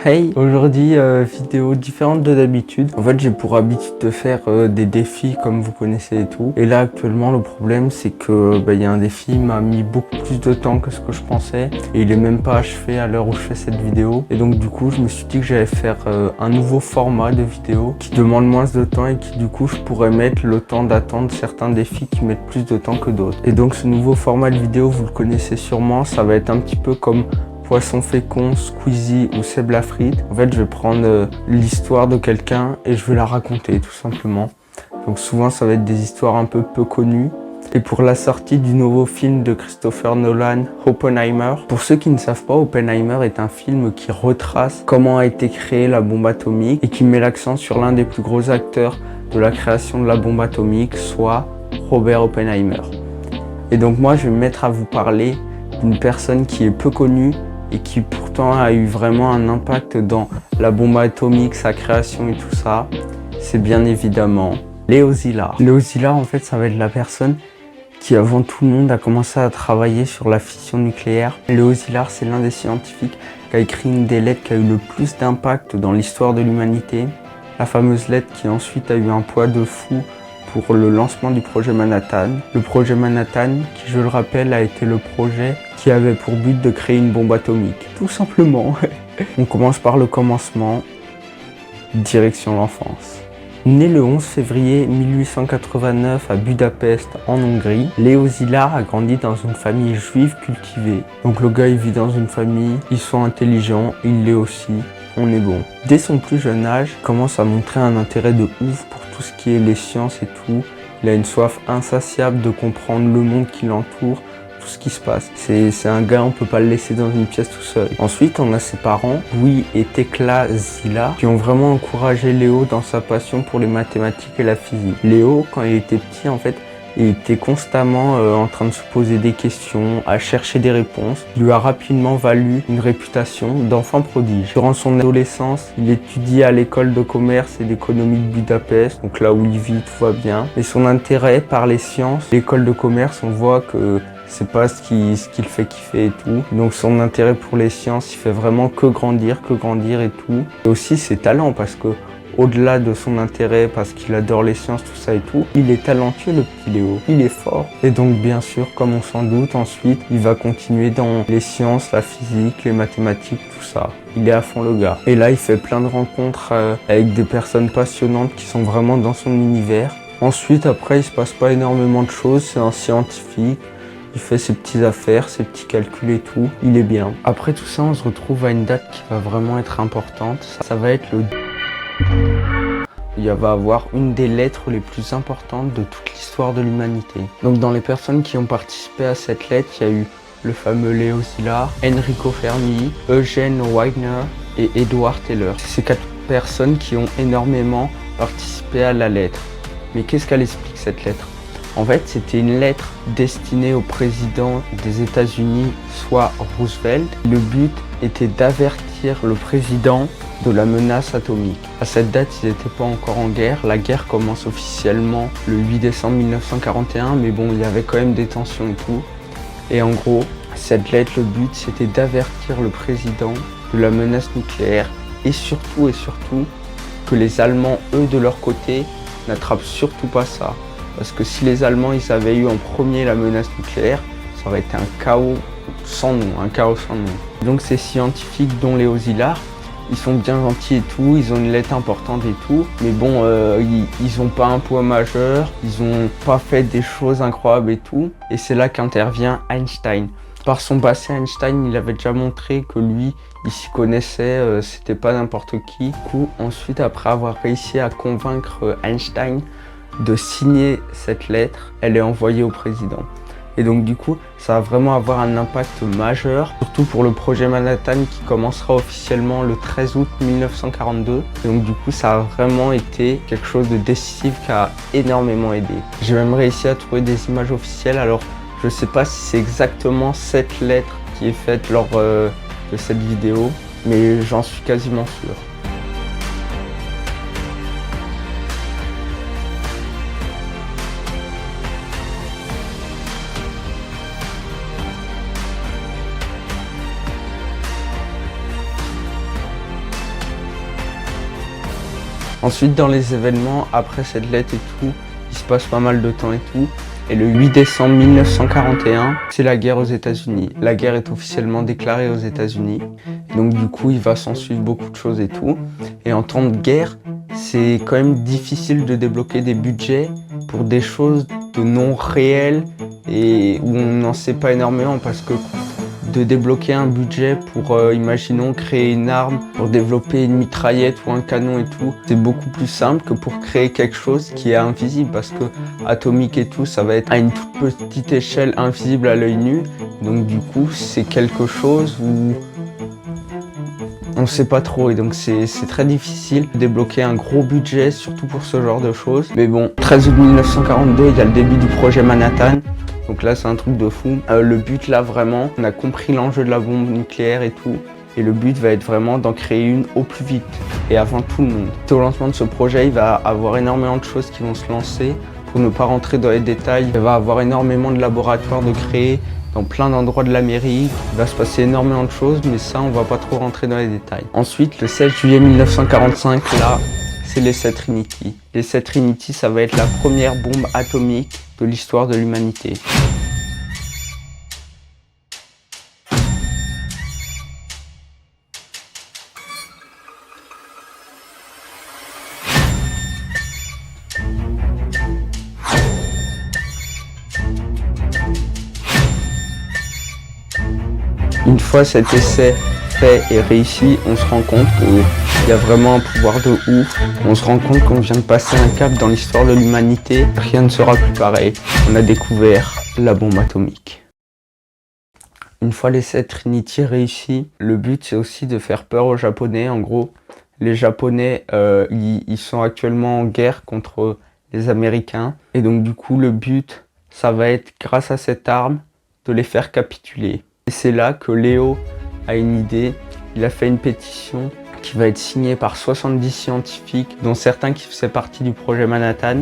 Hey, aujourd'hui vidéo différente de d'habitude. En fait j'ai pour habitude de faire des défis comme vous connaissez et tout. Et là actuellement le problème c'est que y a un défi qui m'a mis beaucoup plus de temps que ce que je pensais. Et il est même pas achevé à l'heure où je fais cette vidéo. Et donc du coup je me suis dit que j'allais faire un nouveau format de vidéo qui demande moins de temps et qui du coup je pourrais mettre le temps d'attendre certains défis qui mettent plus de temps que d'autres. Et donc ce nouveau format de vidéo vous le connaissez sûrement, ça va être un petit peu comme Poisson Fécond, Squeezie ou Seb Lafrite. En fait, je vais prendre l'histoire de quelqu'un et je vais la raconter tout simplement. Donc souvent, ça va être des histoires un peu connues. Et pour la sortie du nouveau film de Christopher Nolan, Oppenheimer. Pour ceux qui ne savent pas, Oppenheimer est un film qui retrace comment a été créée la bombe atomique et qui met l'accent sur l'un des plus gros acteurs de la création de la bombe atomique, soit Robert Oppenheimer. Et donc moi, je vais me mettre à vous parler d'une personne qui est peu connue et qui pourtant a eu vraiment un impact dans la bombe atomique, sa création et tout ça. C'est bien évidemment Léo Szilard. Léo Szilard, en fait, ça va être la personne qui, avant tout le monde, a commencé à travailler sur la fission nucléaire. Léo Szilard, c'est l'un des scientifiques qui a écrit une des lettres qui a eu le plus d'impact dans l'histoire de l'humanité. La fameuse lettre qui ensuite a eu un poids de fou pour le lancement du projet Manhattan. Le projet Manhattan, qui je le rappelle, a été le projet qui avait pour but de créer une bombe atomique. Tout simplement. On commence par le commencement, direction l'enfance. Né le 11 février 1889 à Budapest, en Hongrie, Léo Szilard a grandi dans une famille juive cultivée. Donc le gars, il vit dans une famille, ils sont intelligents, il l'est aussi, on est bon. Dès son plus jeune âge, il commence à montrer un intérêt de ouf pour tout ce qui est les sciences et tout. Il a une soif insatiable de comprendre le monde qui l'entoure, tout ce qui se passe. C'est un gars, on peut pas le laisser dans une pièce tout seul. Ensuite, on a ses parents, Louis et Tekla Szilard, qui ont vraiment encouragé Léo dans sa passion pour les mathématiques et la physique. Léo, quand il était petit, en fait, il était constamment en train de se poser des questions, à chercher des réponses. Il lui a rapidement valu une réputation d'enfant prodige. Durant son adolescence, il étudie à l'école de commerce et d'économie de Budapest, donc là où il vit, tout va bien. Et son intérêt par les sciences, l'école de commerce, on voit que c'est pas ce qui le fait kiffer et tout. Donc son intérêt pour les sciences, il fait vraiment que grandir et tout. Et aussi ses talents, parce que au-delà de son intérêt, parce qu'il adore les sciences, tout ça et tout, il est talentueux le petit Léo, il est fort. Et donc bien sûr, comme on s'en doute, ensuite, il va continuer dans les sciences, la physique, les mathématiques, tout ça. Il est à fond le gars. Et là, il fait plein de rencontres avec des personnes passionnantes qui sont vraiment dans son univers. Ensuite, après, il se passe pas énormément de choses, c'est un scientifique. Il fait ses petites affaires, ses petits calculs et tout, il est bien. Après tout ça, on se retrouve à une date qui va vraiment être importante. Ça va être le... Il va avoir une des lettres les plus importantes de toute l'histoire de l'humanité. Donc dans les personnes qui ont participé à cette lettre, il y a eu le fameux Léo Szilard, Enrico Fermi, Eugene Wigner et Edward Teller. C'est ces 4 personnes qui ont énormément participé à la lettre. Mais qu'est-ce qu'elle explique cette lettre ? En fait, c'était une lettre destinée au président des États-Unis, soit Roosevelt. Le but était d'avertir le président de la menace atomique. À cette date, ils n'étaient pas encore en guerre. La guerre commence officiellement le 8 décembre 1941, mais bon, il y avait quand même des tensions et tout. Et en gros, cette lettre, le but, c'était d'avertir le président de la menace nucléaire et surtout, que les Allemands, eux, de leur côté, n'attrapent surtout pas ça. Parce que si les Allemands ils avaient eu en premier la menace nucléaire, ça aurait été un chaos sans nom, Donc ces scientifiques dont Léo Szilard, ils sont bien gentils et tout, ils ont une lettre importante et tout, mais bon, ils ont pas un poids majeur, ils ont pas fait des choses incroyables et tout, et c'est là qu'intervient Einstein. Par son passé, Einstein, il avait déjà montré que lui, il s'y connaissait, c'était pas n'importe qui. Du coup, ensuite, après avoir réussi à convaincre Einstein de signer cette lettre, elle est envoyée au président. Et donc du coup, ça va vraiment avoir un impact majeur, surtout pour le projet Manhattan qui commencera officiellement le 13 août 1942. Et donc du coup, ça a vraiment été quelque chose de décisif qui a énormément aidé. J'ai même réussi à trouver des images officielles, alors je sais pas si c'est exactement cette lettre qui est faite lors de cette vidéo, mais j'en suis quasiment sûr. Ensuite, dans les événements, après cette lettre et tout, il se passe pas mal de temps et tout. Et le 8 décembre 1941, c'est la guerre aux États-Unis. La guerre est officiellement déclarée aux États-Unis. Donc du coup, il va s'en suivre beaucoup de choses et tout. Et en temps de guerre, c'est quand même difficile de débloquer des budgets pour des choses de non réelles et où on n'en sait pas énormément parce que de débloquer un budget pour, imaginons, créer une arme, pour développer une mitraillette ou un canon et tout, c'est beaucoup plus simple que pour créer quelque chose qui est invisible parce que atomique et tout, ça va être à une toute petite échelle invisible à l'œil nu. Donc du coup, c'est quelque chose où on ne sait pas trop et donc c'est très difficile de débloquer un gros budget, surtout pour ce genre de choses. Mais bon, 13 août 1942, il y a le début du projet Manhattan. Donc là, c'est un truc de fou. Le but là, vraiment, on a compris l'enjeu de la bombe nucléaire et tout. Et le but va être vraiment d'en créer une au plus vite et avant tout le monde. Au lancement de ce projet, il va avoir énormément de choses qui vont se lancer. Pour ne pas rentrer dans les détails, il va avoir énormément de laboratoires de créer dans plein d'endroits de l'Amérique. Il va se passer énormément de choses, mais ça, on va pas trop rentrer dans les détails. Ensuite, le 16 juillet 1945, là, c'est l'essai Trinity. L'essai Trinity, ça va être la première bombe atomique de l'histoire de l'humanité. Une fois cet essai fait et réussi, on se rend compte qu'il y a vraiment un pouvoir de ouf. On se rend compte qu'on vient de passer un cap dans l'histoire de l'humanité. Rien ne sera plus pareil. On a découvert la bombe atomique. Une fois l'essai Trinity réussi, le but c'est aussi de faire peur aux Japonais. En gros, les Japonais, ils sont actuellement en guerre contre les Américains. Et donc du coup, le but, ça va être, grâce à cette arme, de les faire capituler. Et c'est là que Léo a une idée. Il a fait une pétition qui va être signée par 70 scientifiques, dont certains qui faisaient partie du projet Manhattan.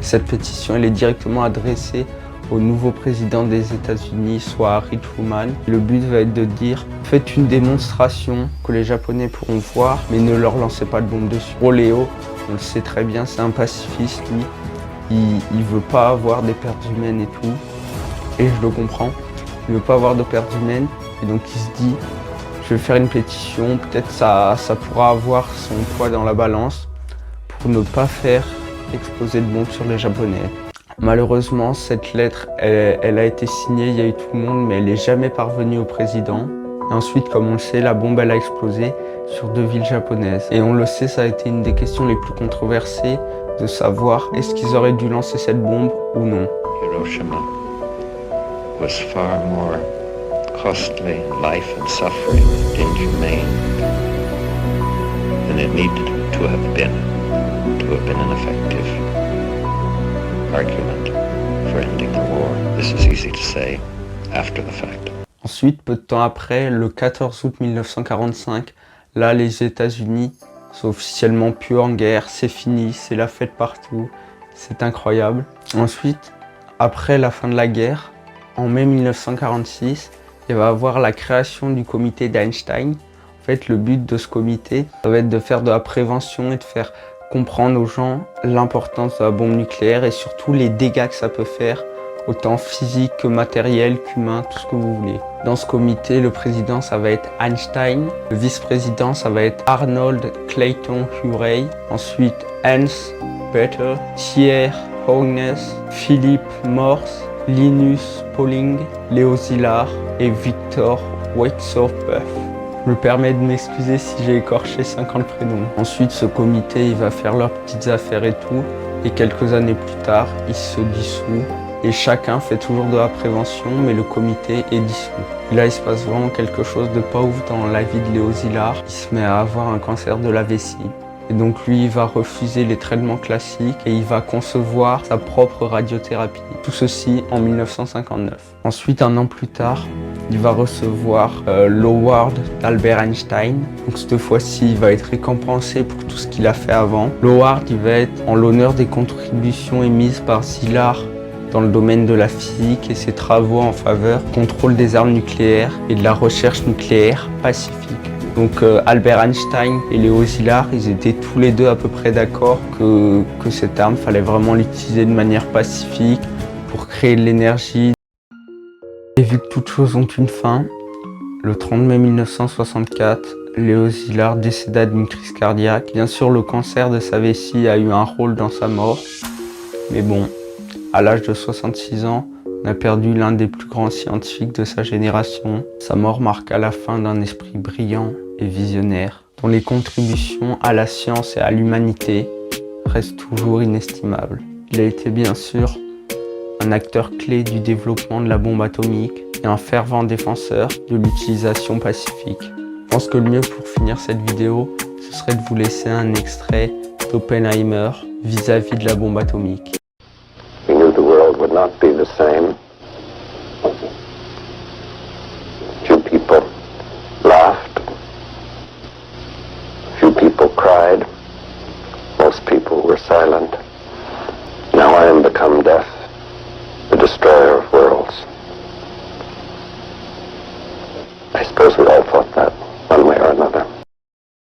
Cette pétition, elle est directement adressée au nouveau président des États-Unis, soit Harry Truman. Le but va être de dire, faites une démonstration que les Japonais pourront voir, mais ne leur lancez pas de bombe dessus. Pour Léo, on le sait très bien, c'est un pacifiste, lui. Il veut pas avoir des pertes humaines et tout. Et je le comprends. Il veut pas avoir de pertes humaines. Et donc il se dit, je vais faire une pétition, peut-être ça pourra avoir son poids dans la balance pour ne pas faire exploser de bombes sur les Japonais. Malheureusement, cette lettre, elle a été signée, il y a eu tout le monde, mais elle n'est jamais parvenue au président. Et ensuite, comme on le sait, la bombe, elle a explosé sur 2 villes japonaises. Et on le sait, ça a été une des questions les plus controversées, de savoir est-ce qu'ils auraient dû lancer cette bombe ou non. Hiroshima was far more costly in life and suffering and inhumane than it needed to have been an effective argument for ending the war. This is easy to say after the fact. Ensuite, peu de temps après, le 14 août 1945, là, les États-Unis sont officiellement plus en guerre, c'est fini, c'est la fête partout, c'est incroyable. Ensuite, après la fin de la guerre, en mai 1946, il va y avoir la création du comité d'Einstein. En fait, le but de ce comité, ça va être de faire de la prévention et de faire comprendre aux gens l'importance de la bombe nucléaire et surtout les dégâts que ça peut faire, autant physique que matériel, qu'humain, tout ce que vous voulez. Dans ce comité, le président, ça va être Einstein. Le vice-président, ça va être Arnold Clayton Urey. Ensuite, Hans Bethe, Thiers Hogness, Philip Morse, Linus Pauling, Léo Szilard et Victor Weizsäcker. Je me permets de m'excuser si j'ai écorché 50 prénoms. Ensuite, ce comité, il va faire leurs petites affaires et tout. Et quelques années plus tard, il se dissout. Et chacun fait toujours de la prévention, mais le comité est dissous. Et là, il se passe vraiment quelque chose de pas ouf dans la vie de Léo Szilard. Il se met à avoir un cancer de la vessie. Et donc lui, il va refuser les traitements classiques et il va concevoir sa propre radiothérapie. Tout ceci en 1959. Ensuite, un an plus tard, il va recevoir l'Award d'Albert Einstein. Donc cette fois-ci, il va être récompensé pour tout ce qu'il a fait avant. L'Award, il va être en l'honneur des contributions émises par Szilard dans le domaine de la physique et ses travaux en faveur du contrôle des armes nucléaires et de la recherche nucléaire pacifique. Donc Albert Einstein et Léo Szilard, ils étaient tous les deux à peu près d'accord que cette arme, fallait vraiment l'utiliser de manière pacifique pour créer de l'énergie. Et vu que toutes choses ont une fin, le 30 mai 1964, Léo Szilard décéda d'une crise cardiaque. Bien sûr, le cancer de sa vessie a eu un rôle dans sa mort. Mais bon, à l'âge de 66 ans, on a perdu l'un des plus grands scientifiques de sa génération. Sa mort marqua la fin d'un esprit brillant et visionnaire, dont les contributions à la science et à l'humanité restent toujours inestimables. Il a été bien sûr un acteur clé du développement de la bombe atomique et un fervent défenseur de l'utilisation pacifique. Je pense que le mieux pour finir cette vidéo, ce serait de vous laisser un extrait d'Oppenheimer vis-à-vis de la bombe atomique. We knew the world would not be the same. Few people laughed. Few people cried. Most people were silent. Now I am become death, the destroyer of worlds. I suppose we all